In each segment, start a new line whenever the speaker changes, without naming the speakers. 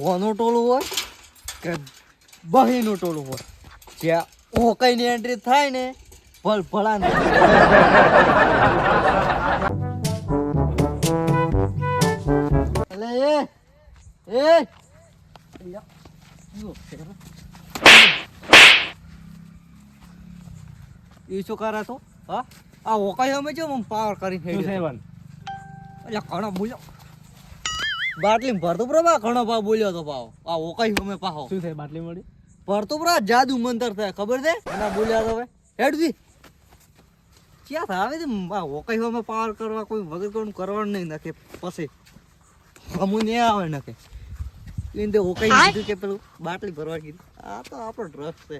ભોનું ટોળું હોય કે બહીનું ટોળું હોય, જ્યાં ઓકાઈની એન્ટ્રી થાય ને ભલા એ શું કરે તો હા આ ઓકાઈ અમે જો પાવર કરી એટલે ઘણો બોલ્યો બાટલી ભરતો પ્રભા ઘણો ભાવ બોલ્યો તો ભાવ આ ઓકાઈ અમે પાહો
શું થાય બાટલી મળી
ભરતો પ્રા જાદુ મંતર થાય ખબર છે એના બોલ્યા તો હવે હેડજી ક્યાં થાય આવે છે આ ઓકાઈ અમે પાવર કરવા કોઈ વગર કોણ કરવાનું નહીં નાખે પછી અમુ ને આવે નાખે એને ઓકાઈ કીધું કે પેલું બાટલી ભરવા કીધું આ તો આપણો ડ્રગ્સ છે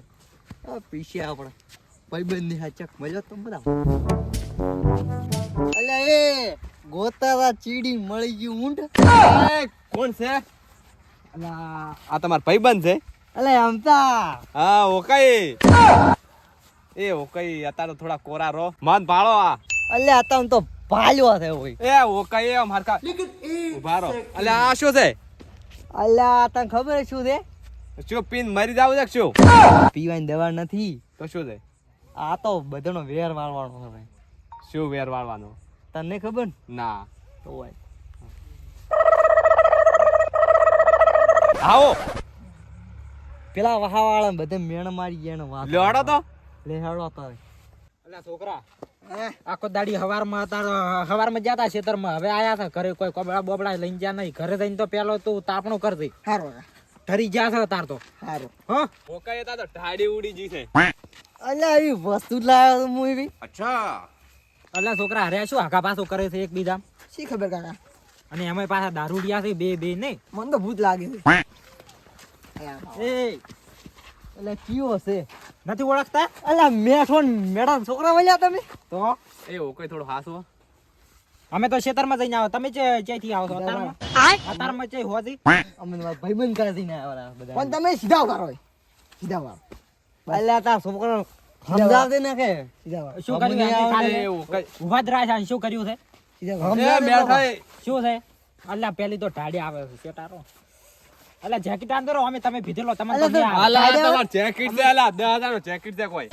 આ પીશે આપણે ભાઈબંધ ની હાચક મળ્યો તો બધા અલ્યા એ ગોતારા ચીડી મળી ગયું ઊંટ
કોણ છે આ તમાર ભાઈબંધ છે
અલે આમતા
હા ઓકાઈ એ ઓકાઈ અત્યારે થોડા કોરા રો મન ભાળો આ
અલે આ તો ભાલ્યો છે ઓય
એ ઓકાઈ એમ હરકા ઉભા રહો અલે આ શું છે
અલ્યા તને ખબર શું છે
શું પીન મરી જાવ છે શું
પીવાની દવા નથી
તો શું છે
આ તો બધાનો વેર વાળવાનો હવે
શું વેર વાળવાનો
તને ખબર
ના
તો હોય
આવો
પેલા વહાવાળા બધે મેણ મારી ગયા ને વાત
લેડો તો
લેહાડો તો
અલ્યા છોકરા આખો દાડી હવારમાં જતા ખેતરમાં હવે આયા હતા ઘરે કોઈ કબડા બોબડા લઈને જ્યાં નહીં ઘરે જઈને તો પેલો તું તાપણું કર દઈ
હારો
ઠરી જા છે તાર તો
હારો
હા
ઓકાઈ તા તો ઠાડી ઉડી જી છે
અલ્યા એ વસ્તુ લાવ્યો તો હું એવી
અચ્છા
અલ્યા છોકરા હરે શું હાકા પાછું કરે છે એકબીજા
શી ખબર કાકા
અને એમાં પાછા દારૂડિયા છે બે નહીં
મને તો ભૂત લાગે છે
એ
એટલે કયો હશે
નથી ઓળખતા
અલ્યા મેઠો મેડા છોકરા વળ્યા તમે
તો
એ ઓકાઈ થોડો હાસો
અમે તો ખેતરમાં જઈને આવો તમે ચેથી આવો છો અતારમાં ચે હોતી
અમે ભાઈબંધ કાઢીને આવ્યા બધા પણ તમે સીધા વાળો સીધા વાળો અલ્યા તા છોકરા સમજાવતી ને કે સીધા વાળો
શું કર્યું
એ ઓકાઈ
ઉભા જ રહ્યા છે શું કર્યું છે
સીધા
એ
વાળો
બેઠા
શું છે અલ્યા પેલી તો ઢાડી આવે છે શેટારો અલ્યા જેકેટ આંદરો અમે તમે ભીધેલો તમને તો નહીં આવે.
આલા તમાર જેકેટ દે આલા 10000 નો જેકેટ દે કોઈ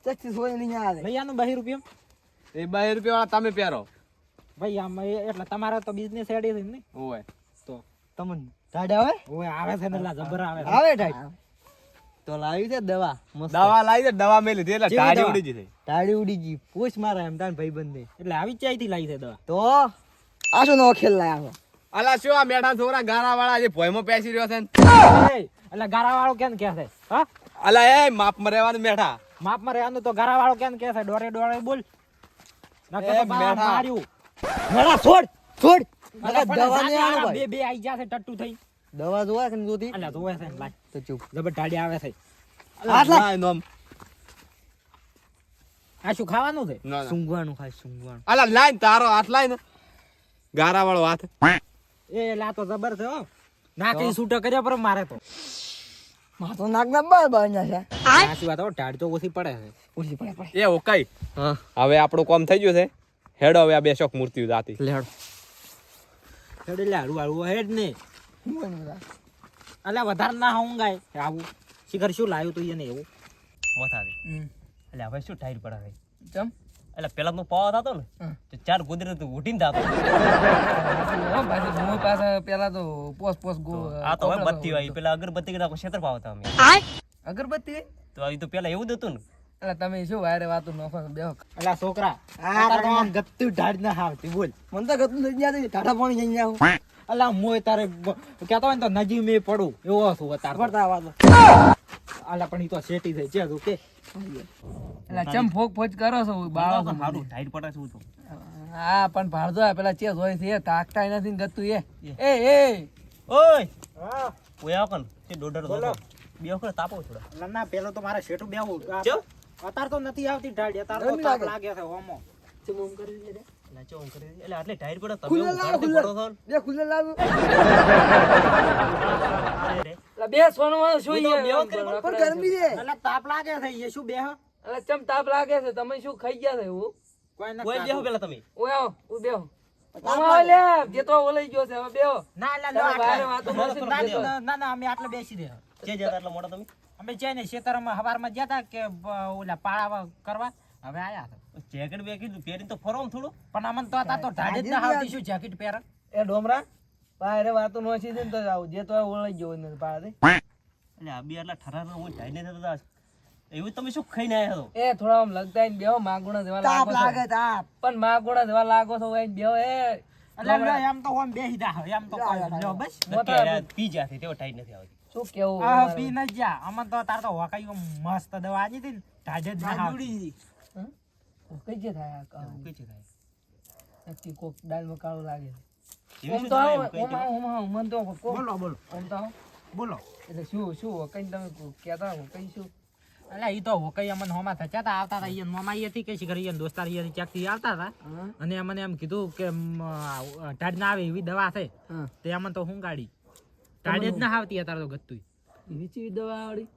ચક્કી સોય નહીં આવે
લઈ આનું 2 રૂપિયા
એ 2 રૂપિયા વાળા તમે પહેરો
ભાઈ આમ એટલે તમારા તો બિઝનેસ એડી છે ને
ઓય
તો
તમને ઢાડ આવે
ઓય આવે છે ને લા જબર આવે છે.
આવે ઢાડ તો લાવી છે દવા મસ્ત
દવા લાવી દે દવા મેલી દે એટલે
કેવી
ટાડી
દવા?
ઉડી જી થઈ
ઢાડી ઉડી ગઈ પૂછ મારા એમ તાન ભાઈબંધ ને
એટલે આવી ચાઈથી લાવી છે દવા
તો આ શું નવો ખેલ લાયા
આલા શું આ મેઠા છોકરા ગારા વાળા જે ભોયમાં પેસી રહ્યો છે ને?
એ એટલે ગારા વાળો કેમ કે છે હા
આલા એ માપ માં રહેવાનું મેઠા
માપમાં રહેવાનું તો ગારા વાળો કેમ કે છે ડોરે ડોરે બોલ નકર તો બા
મેઠા.
માર્યું
મેડા છોડ છોડ
અલા પણ
દવા ને આનો
બે
ભાઈ
બે આઈ ગયા છે ટટ્ટુ થઈ
દવા જોવા કે જોતી
અલ્યા જોવે છે ને લાય
તો ચૂપ
જબર ઢાડી આવે છે
આટલા
ના, નોમ.
આ શું ખાવાનું છે
ના, ના.
સુંગવાનું ખાય સુંગવાનું
આલા લાઈન તારો હાથ લાઈન ગારા વાળો હાથ
એ લા તો જબર છે હો ના કઈ છૂટો કર્યા પર મારે તો
માથો નાક ના બાર બાર છે
સાચી વાત હો ઢાડ તો ઓછી પડે છે
ઉછી પડે પડે
એ ઓકાઈ
હા
હવે આપણું કામ થઈ ગયું છે હેડો હવે આ બે શોખ મૂર્તિ જાતી
લેડ
હેડ લે હાડું હાડું હેડ ને અલ્યા વધારે ના હોંગાય આવું શિખર શું લાવ્યું તું એને એવું
વધારે એટલે હવે શું ટાઈટ પડે
ચમ
એટલે પેલા નો પાવ થતો ને તો 4 કુદરત ઉઠીને થતો
ભાઈ પાસે પેલા તો પોસ પોસ ગો
આ તો હવે બત્તી આવી પેલા અગરબત્તી કે ક્ષેત્ર પાવતા અમે
અગરબત્તી
તો આવી તો પેલા એવું જ હતું ને
એટલે તમે શું વારે વાતો નોખો બેહો
અલ્યા છોકરા તારે આમ ગત્તુ ઢાડ ના આવતી બોલ
મને તો ગતું થઈ ગયા ટાટા પાણી જઈ જાવ
અલ્યા મોય તારે કહેતો હોય ને તો નજીવ મે પડું એવો હતું તાર
પડતા વાતો
અલ્યા પણ ઈ તો શેટી થઈ છે તું કે
એટલે ચમ ફોક ફોજ કરો છો બાળો
સારું ટાઈટ પડે શું તો
હા પણ ભાડજો પેલા ચેસ હોય છે તાકતા નથી ગતું એ
ઓય
હા
ઓયા કન તે ડોડર
બોલો.
દો બે વખત તાપો થોડા
ના ના પેલો તો મારે શેઠું બેવું
ચમ?
અત્યારે તો નથી આવતી ઢાડ અત્યારે તો
ગરમી
તાપ
લાગે.
લાગે છે હોમો
એટલે ચો કરી દે. એટલે આટલે ટાઈટ પડે તમે
ખુલ્લે
એવું
લાવો,
ઘરથી
ખુલ્લે.
પડો છો ને?
બે ખુલ્લે લાવ
અરે રે.
એટલે બે સોનો શું
હું તો બેહો કરી
પણ ગરમી છે
એટલે તાપ લાગે છે એ શું બેહ
એટલે ચમ તાપ લાગે છે તમે શું ખાઈ ગયા છે એવું
કોઈ
કોઈ બેહો પેલા તમે
ઓય આવો બેહો
અમારે લે, જે તો ઓલાઈ ગયો છે, હવે બેહો.
ના લા લો
તમે બહાર
આટલે.
વાતો કરશો ને બેસો.
ના ના અમે આટલે બેસી દે
જે જતા એટલા મોટા તમે
અમે છે ને ખેતરમાં હવારમાં ગયા તા કે ઓલા પાળા કરવા હવે આયા હતા
જેકેટ બેકેટ પહેરીને તો ફરો આમ થોડું
પણ અમને તો હતા તો ઢાઢે જ ના આવતી શું જેકેટ પહેરે
એ ડોમરા બહાર વાતો નો છે ને તો આવું જે તો ઓલાઈ ગયો ને પાડે
એટલે આ બી આટલા ઠરાર હું ઢાઈને થતા એવું તમે શું ખાઈને આયા છો
એ થોડા આમ લગતા ને બેહો માગુણા જેવા
તાપ
લાગો
લાગે
છો
તાપ.
પણ માગુણા જેવા લાગો છો એ બેહો એ
એટલે લો એમ તો ઓમ બેહી દા એમ તો કોઈ લો બસ
નક્કી આ પી જાતી તેવો ટાઈટ નથી આવતી
શું કેવું
આ પી ન જા અમને તો તાર તો હોકાઈ મસ્ત દવા આજી હતી ને ઢાઢે જ ના આવતી
કઈ જે થાય આ કામ?
એવું કઈ છે થાય
નક્કી કોક દાળમાં કાળું લાગે
એવું
ઓમ
શું
તો
થાય
આવો,
એમ કઈ
ઓમ આવો, ઓમ આવો, મન તો કોક
બોલો બોલો
ઓમ તો આવો.
બોલો
એટલે શું કઈ તમે કહેતા હો કઈ શું
એટલે ઈ તો હોકાઈ અમને હોમાં થયા તા આવતા તા ઈ મામા ઈ હતી કે શિખર ઈ દોસ્તાર ઈ હતી ચાકથી આવતા તા
હા
અને અમને એમ કીધું કે ટાઢ ના આવે એવી દવા છે
હા
તે અમને તો હું ગાડી ટાઢે જ ના આવતી અત્યારે તો ગત્તું
એવી ચીજ દવા આવડી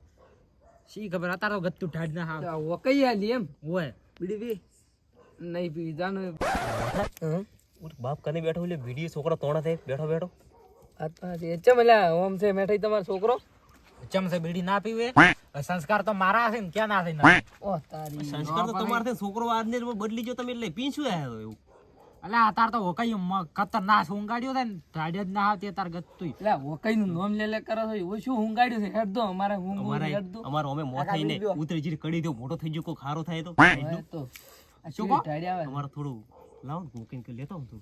શી ખબર અત્યારે તો ગત્તું ટાઢ ના આવે
તો કઈ આલી એમ
હોય
બીડી પી નહીં પી જાનો
બાપ કને બેઠો એટલે વિડીયો છોકરો તોણા થાય બેઠો બેઠો
એ ચમ એલા ઓમ છે મેઠાઈ તમારો છોકરો
ચમસે બીડી ના પીવે સંસ્કાર તો મારા છે ને ક્યાં ના થાય
ઓ તારી
સંસ્કાર તો તમારે થાય છોકરો આજને જ બદલી જો તમે એટલે પીન શું આયા છો એવું
એટલે અત્યારે તો હોકાઈ ખતરનાક ઊંઘાડ્યો થાય ને ટાઢે જ ના આવતી અત્યારે ગત્તું
એટલે વકઈ નું નામ લે કરો છો એવું શું ઊંઘાડ્યું છે હેડ દો અમારે
અમારે
હેડ દો
અમારો અમે મોત થઈને ઉતરી જીરી કડી દો મોટો થઈ ગયો કોઈ ખારો થાય તો
તો આ
શું
શું
કહો?
ઢાળી આવે
અમારે થોડું લાવો ને હું કંઈક લેતો હું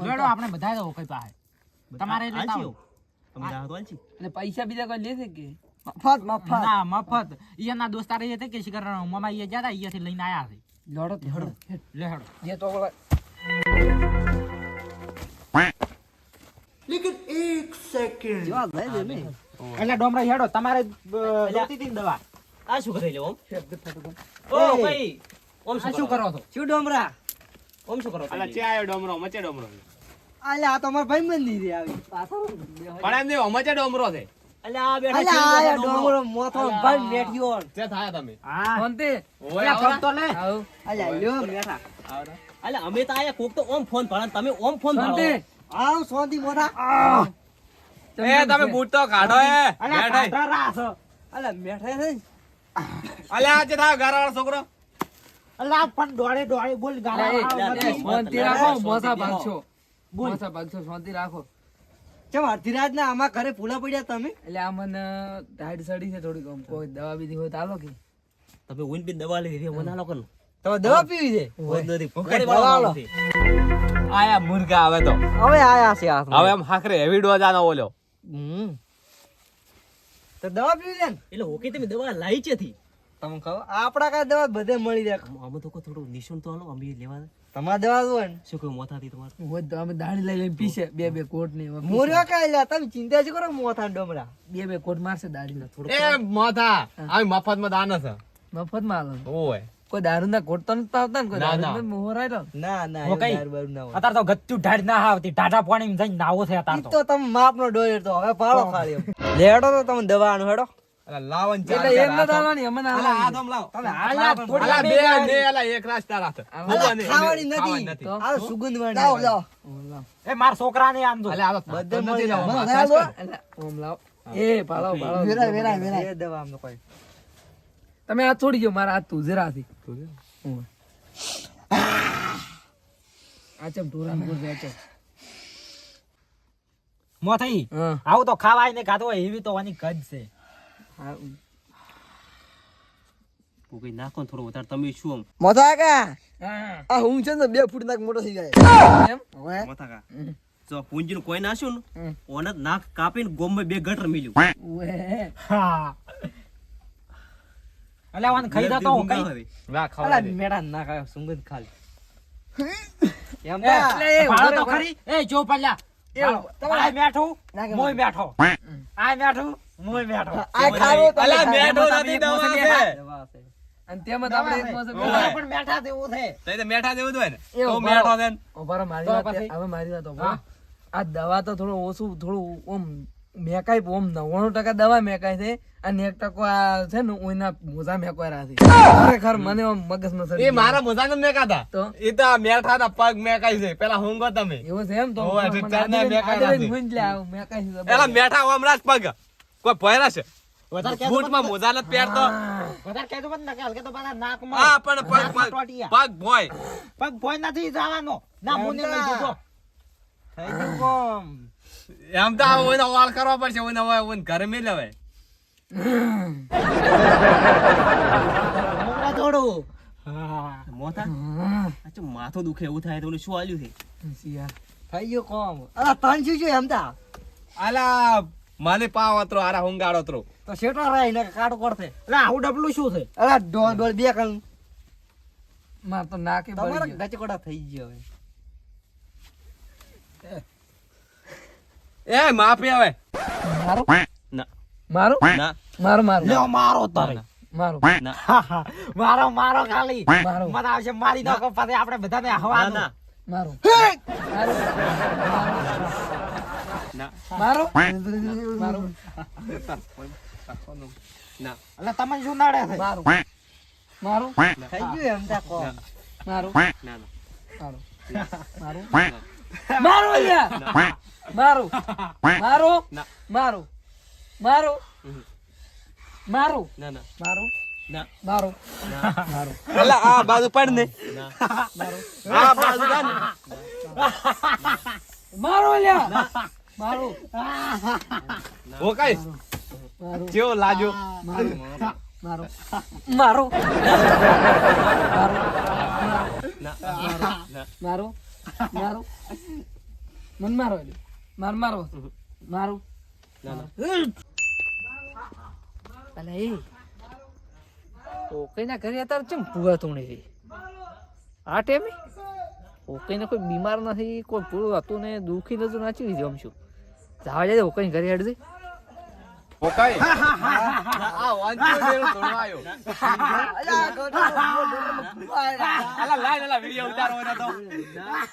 લેડો આપણે બધા તો હોકાઈ પાસે તમારે લેતા આવો.
અમે રાહ તો આલછી
એટલે પૈસા બીજા કોઈ લેશે કે
મફત મફત.
ના મફત ઈયાના દોસ્તાર એ હતા કે શિખર મામા ઈ ગયા હતા ઈયાથી લઈને આયા છે
લડો લડો
લે હેડો
જે તો ઓલા
જવાબ લઈ દે ને.
એટલે ડોમરા હેડો તમારે જોતી હતી ને દવા
આ શું કરે લે ઓમ ઓ
એ.
ભાઈ ઓમ
આ શું કરો છો
શું ડોમરા?
ઓમ શું કરો
અલા ચે આયો ડોમરો મચે ડોમરો
અલ્યા આ તો અમારા ભાઈબંધ ની રે આવી.
પણ એમ નહીં મચે ડોમરો છે
અલે આ બેઠા
અલ્યા
છે
આ ડોમરો મોથો ભાઈ બેઠ્યો.
ચે થાય તમે
હા
શાંતિ
ઓય
એટલે ફોન તો લે
આવ
અલ્યા લ્યો બેઠા.
અલે અમે તો આયા કોક તો ઓમ ફોન ભાળો તમે ઓમ ફોન
શાંતિ
ભાળો
આવ શાંતિ મોઢા.
એ તમે બૂટ તો કાઢો એ
અલ્યા
બેઠાય.
કાઢા રાસ
અલ્યા બેઠા છે ને.
અલ્યા આ ચે થાય ગારાવાળો છોકરો
અલ્યા પણ દોડે દોડે બોલ ગાળા
એ,
વાળા
એ,
નથી.
શાંતિ રાખો મોસા ભાગશો મોસા ભાગશો શાંતિ રાખો
ચમ અડધી રાત ના આમાં ઘરે ભૂલા પડ્યા તમે?
એટલે આ મને ટાઈડ સડી છે થોડીક આમ કોઈ દવા બીજી હોય તો આલો કે
તમે ઉન બી દવા લઈ રહ્યા મના લોકો
તમે દવા પીવી છે?
નથી
ઘરે દવા લો.
આયા મુર્ગા આવે તો
હવે આયા છે હાથમાં.
હવે આમ હાકરે હેવી ડોઝ આનો ઓલ્યો
હમ. તો દવા પીવી છે ને?
એટલે હોકે તમે દવા લાઈ છે થી
તમે કહો આપડા કાંઈ દવા બધે મળી જાય.
અમે તો કોઈ થોડું નિશાન તો આલો અમે લેવા
તમારે દવા હોય ને.
શું કોઈ મોથાથી તમારે
હોય તો અમે દાઢી લઈ લઈને પીશે બે કોટ ની
મોર્યો કાંઈ લ્યા તમે ચિંતા જ કરો મોથા ડોમરા.
બે કોટ મારશે દાઢી ના થોડું
એ મોથા આવી મફતમાં દાન છે
મફત માં આલો
ઓય
કોઈ દારૂ ના કોટ તો નથી પાવતા ને કોઈ
ના,
દારૂ
ના.
મોહરાયેલો
ના ના
હો
એવું
કઈ?
દારૂ બારૂ ના હોય.
અત્યારે તો ગત્તુ ઢાઢ ના આવતી ટાઢા પાણી જઈને નાવો છે અત્યારે
ઈ
તો
તો તમે માપનો ડોઝ તો હવે પાડો ખાલી એમ. લેડો તો તમે દવાનું હેડો.
અલા લાવન ચાર
એટલે એમ
ચાર
નથી આલવાની અમને
અલા
આલવાની.
આદમ લાવ
તમે
અલા,
હાલ
થોડી
અલા
બે
બે
યાર.
ને અલા એક રાસ તારા હાથે.
અલા,
ભૂગવા નહીં,
ખાવાની
ખાવાની
નથી.
નથી.
આ સુગંધ વાળી.
ઓમ લાવ.
એ માર છોકરાને આમ જો
અલા આ તો
બધે
નથી
મળી
લાવો.
જાય.
ખાસ કર.
એટલે ઓમ લાવ એ પાડો પાડો
એ દવા આમ તો કોઈ.
તમે આ છોડી ગયો મારા હાથ તુજરાથી આ ચમ ઢોરાન બોલ આ ચમ
મો થઈ
હા
આવું તો ખાવાય ને ખાતો હોય એવી તો આની કદ છે
આ
કોઈ નાખો ને થોડું વધારે તમે શું
મોથા કા
હા
આ હું છે ને 2 ફૂટ નાક મોટો થઈ જાય.
એમ
હવે
આમ મોથા કા જો પૂંજી નું કોઈ નાખ્યું ને
હમ.
ઓને નાક કાપીને ગોમમાં 2 ગટર મિલ્યું
ઓએ
હા અલ્યા વાન ખાઈ જતો હું કઈ
વાહ
અલા
ખાવા દે.
મેડા ના ખાય સુગંધ ખાલી. એમ
એ,
ના.
એટલે એ
ભાડો
ઉભો
તો
રહે,
ખરી એ જો પલ્યા આ મેઠું મોય મેઠો આ મેઠું મોય મેઠો
આ ખાવો તો
અલા
ખાય.
મેઠો નથી દવા છે
દવા છે.
અને તેમાં તો આપણે એક મોસમ
આ પણ મેઠા જેવું છે
તઈ તો મેઠા જેવું જ હોય ને
એ
તો
ઉભા
મેઠો
રહો.
છે ને.
ઉભા રહો, મારી
તો
વાત
પછી?
હવે મારી વાત ઉભો
હા.
આ દવા તો થોડું ઓછું થોડું ઓમ મેકાઈ ઓમ 99% દવા મેકાય છે અને 1% આ છે ને ઓયના મોજા મેકવારા છે ખરેખર મને આમ મગજમાં સડી
એ મારા મોજાને મેકાતા
તો?
એ તો આ મેઠા હતા પગ મેકાય છે પેલા હોંગો તમે
એવું છે એમ તો
ઓય,
મને
ઠીક
આજે
મેકાય
આજે
નથી.
ગુંજ લે આવું મેકાય છે
પેલા મેઠા હમણાં જ પગ કોઈ ભયરા છે
વધારે કહેતો
બૂટમાં મોજા નથી પહેરતો
વધારે કહેતો મત ને કે હલકે તો પાછા નાકમાં
હા પણ પગ
નાકમાં ટોટિયા.
પગ ભોય
પગ ભોય નથી જવાનો ના મુને લઈ જજો
થઈ ગયું કોમ.
એમ તો આ ઓયનો વાળ કરવા પડશે ઓયનો ઓયને ઘરે મેં લેવાય
મોંઘા થોડું
મોતા આ ચો માથું દુખે એવું થાય તો ઓલું શું આલ્યું છે
શિયા.
થઈ ગયું કોમ. અલા તન શું છે એમ તા
આલા મને પાવ અતરો આરા હોંગાડો અતરો
તો શેટો રાય ને કાટો પડશે.
એટલે આવું ડબલું શું છે
અલા ડોળ ડોળ બે કણ
માર તો નાકે
તમારા
બળી ગયો.
ગચકોડા થઈ ગયો હવે.
એ માફી આવે
મારું
ના
મારું
ના
મારું મારું
લ્યો મારો તારે
મારું
મારો મારો ખાલી
મારું
મને આવશે મારી નાખો પછી આપણે બધાને
ના
હવાનું
ના
મારું
ના
મારું મારું
ના
એટલે તમે શું નડે છે
મારું મારું
થઈ ગયું એમ તા કોમ.
મારું
ના ના
મારું મારું મારું લ્યા. મારું મારું
ના.
મારું મારું મારું
ના ના
મારું
ના
મારું
અલા આ બાજુ પડ ને આ બાજુ જા ને
મારું લ્યા મારું
ઓ કઈ
મારું
જેવો લાજો
મારું મારું મારું મારું મારું મન મારો માર મારો મારું અલા એ ઓકે ના ઘરે અત્યારે ચમ પૂરા તોણી છે આ ટાઈમે ઓકે ને કોઈ બીમાર નથી કોઈ પૂરું હતું ને દુખી નતું નાચી જમ છું જવા જાય ઓકે ઘરે હેડ દે
ઓ કઈ આ વાંચો દેરો ધોળવાયો અલા લાઈ લા વિડિયો ઉતારો ને તો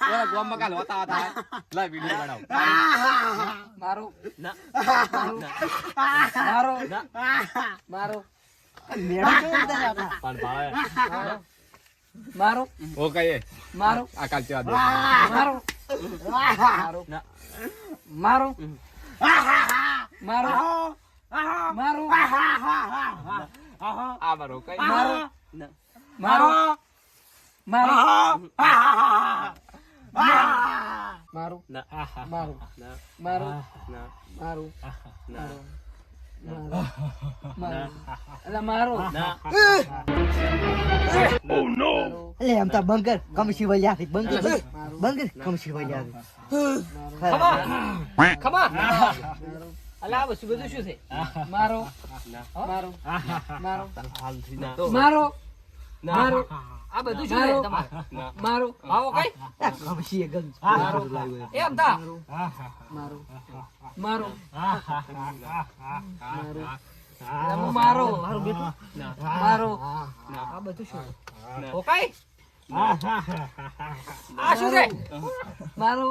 ઓલા ગોમ કાલ હોતા હતા લાઈ વિડિયો બનાવ
મારું
ના
મારો મારો
મેળો કેમ થાય આપણા?
પણ ભાવે
મારો
ઓ કઈ
મારો
આ કાલ ચા દે
મારો મારો
ના
મારો મારો મારો
આ મારો કઈ
મારો
ના
મારો મારો મારું
ના
મારું
ના
મારું
ના
મારું
ના
મારું એટલે મારો
ના
અલે એમ તા બંગર કમશી વલ્યા થી બંગર બંગર કમશી વલ્યા થી.
ખમા અલા આ વસ્તુ બધું શું છે
મારો
ના
મારો મારો
હાલથી ના
મારો
ના
મારો
આ બધું શું છે તમારે
ના
મારો
આવો કઈ
આ કમશી એ ગંજ.
એમ તા
મારો મારો મારો મારો બેટું મારો
આ બધું શું છે
ના
ઓ કઈ આ શું છે
મારો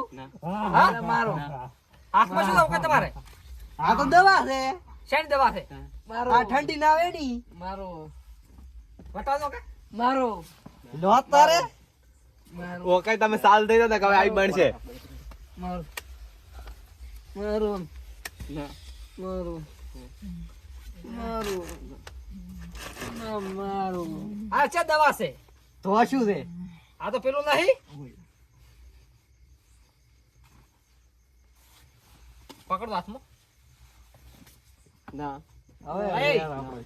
હા
મારો
હાથમાં શું છે તમારે
આ તો દવા છે.
શેની દવા છે
મારો
આ ઠંડી ના આવે ની
મારો
બતાવો કે
મારો
લોત તારે
મારો
ઓ કઈ તમે સાલ દઈ દો ને કે હવે આઈ બનશે
મારો મારો
ના
મારો મારો મારો
આ છે દવા છે
તો આ શું છે?
આ તો પેલું નહીં પકડો હાથમાં
ના
હવે
એ
યાર આપણે.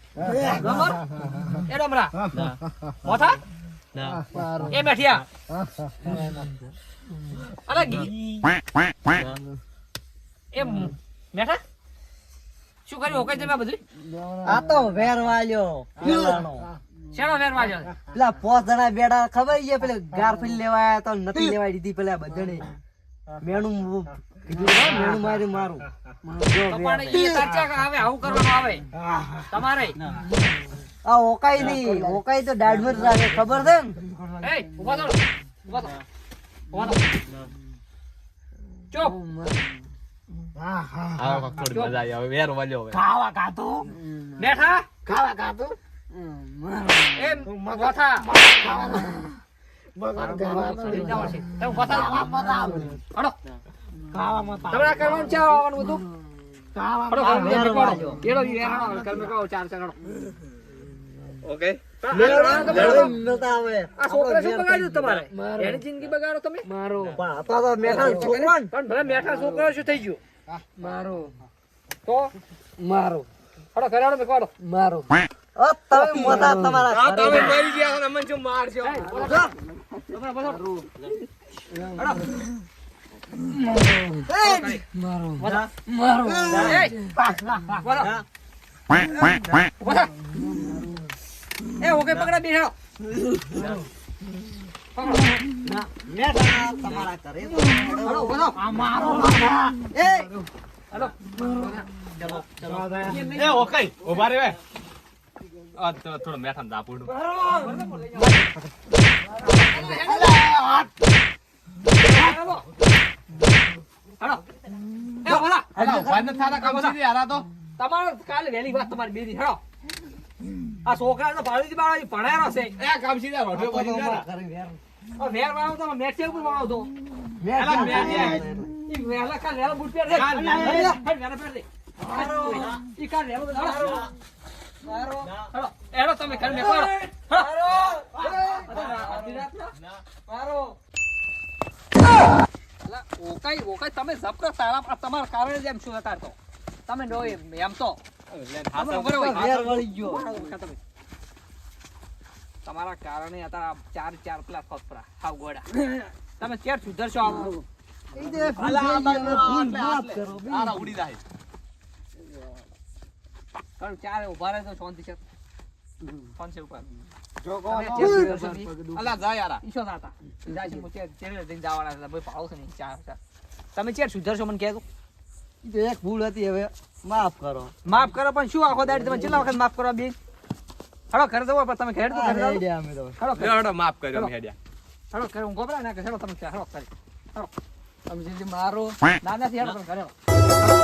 ડમર એ ડમરા મોથા
ના
મારો
એ બેઠિયા અરે ગી એ મેઠા શું કર્યું હોકાઈ તમે આ બધું
આ તો વેર વાલ્યો પેલાનો.
શેનો ફેર વાજો
પેલા 5 જણા બેડા ખબર છે પેલે ગારફીલ લેવા આયા તો નથી લેવા દીધી પેલા બધાને મેણું કીધું હો, મેણું માર્યું મારું જો
તો
વેર.
પણ એ તરચા કે આવે આવું કરવાનું આવે તમારે
આ ઓકાઈ નહીં ઓકાઈ તો દાઢમાં જ રાખે ખબર છે ને?
એ ઉભા થો ઉભા થો ઉભા થો ચૂપ
આવો કાક થોડી મજા આવી હવે વેર વાલ્યો હવે
ખાવા ખાતું બેઠા ખાવા ખાતું એમ ગોથા તમારા કરવાનું છે આવવાનું બધું
ઓકે
નતા આવે
આ છોકરા શું બગાડ્યું તમારે એની જિંદગી બગાડો તમે
પણ હતા તો મેઠા છોકરા ને.
પણ ભલે મેઠા છોકરા શું થઈ ગયું
મારો
તો
મારો
હડો ઘરે હડો મેકવાડો
મારો
તમે મોટા તમારા
તમે મરી ગયા છો ને અમને શું મારશો
મારો મારો
એ ઓકે પકડા બેઠો
મેઠા તમારા ઘરે તો
હડો બોલો આ મારો
એ
હડો
એ ઓકે ઉભા રે આ થોડો મેઠામ દાપુડું
હડો એ બોલા
અલા ઉભા ન થાતા કામ સીધી હારા તો
તમારો કાલે વહેલી વાત તમારી બેની હડો આ છોકરા તો ભાડું બાળા ભણાયો છે
એ કામ સીધા રોડે પડી ગયા
આ વેર વાળો તો મેચે ઉપર વાળો તો
એલા મેં
ઈ વેલા કાલ વેલા બૂટ પહેર દે
કાલ
વેલા પહેર દે ઈ કાલ વેલો હડો એડો તમે ઘર મેં કરો ઓકાઈ તમે ઝપકો તારા તમારા કારણે જ એમ શું હતા તો તમે નો એમ તો
વેર વળી ગયો
તમારા કારણે હતા ચાર પેલા ફફરા હાવ ગોડા તમે ક્યારે સુધરશો આવો
ઈ દે ભૂલ માફ કરો
આરા ઉડી જાય
કારણ ચારે ઉભા રહે તો શાંતિ છે ફોન છે ઉપર
અલા જા યારા
ઈશો હતા જાજી મુચે ચેરે દિન જવાના હતા ભાઈ પાઉસ નહીં ચાર તમે ક્યારે સુધરશો મને કહેજો
ઈ તો એક ભૂલ હતી હવે માફ કરો
માફ કરો પણ શું આખો દાડી તમે કેટલા વખત માફ કરવા બે હડો ઘરે જવો પણ તમે ઘેર તો ઘરે જાઓ.
આઈડિયા અમે તો
હડો ઘરે.
લેડો માફ કર્યો મેં હેડ્યા
હડો ઘરે હું ગોબરા ના કે હડો તમે હડો કરી હડો
તમે જેથી મારો
ના નથી હડો તમે ઘરે આવો.